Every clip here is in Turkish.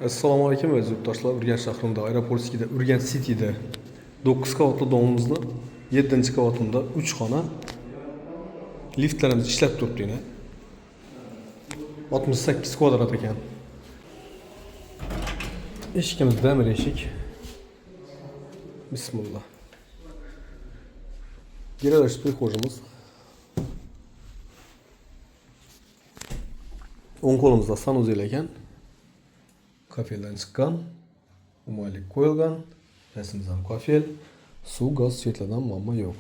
Assalomu alaykum aziz yurtdoshlar. Urganch shahrida, Aeroport City'de, Urganch City'de 9 qavatli domimizda 7-qavatında 3 xona liftlarimiz ishlab turibdi yana. 68 kvadrat ekan. Eshigimiz demir eshik. Bismillah. Garaj prixojimiz. O'ng qo'limizda sanuzel ekan. Kafeldan chiqqan, umaylik qo'yilgan, rasimiz ham kafel, suv, gaz, svetlardan muammo yo'q.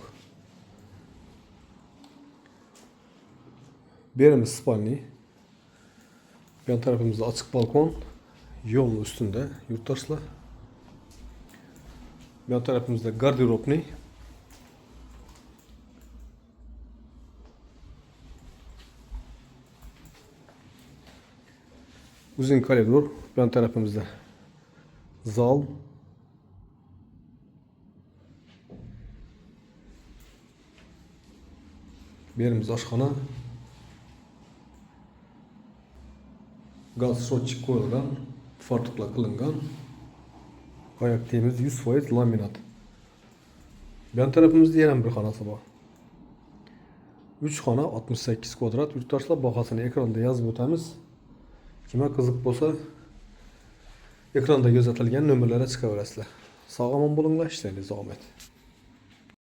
Berimiz spalniy. Bu yan tarafımızda açık balkon, yo'lning ustunda yurtdoshlar. Bu yan tarafımızda garderobniy. Uzun koridor, bu yan tarafımızda zal. Berimiz oshxona. Gaz shotchik qo'yilgan, fartuqlar qilingan. Oyoq temiz 100% laminat. Bu yan tarafımızda yana bir xonasi bor. 3 xona 68 kvadrat. Yurtdoshlar bahosini ekranda yozib o'tamiz. Kimga qiziq bo'lsa, ekranda ko'rsatilgan nomerlarga chiqaverasizlar. Sog' omon bo'linglar, ishlaringiz davom etsin.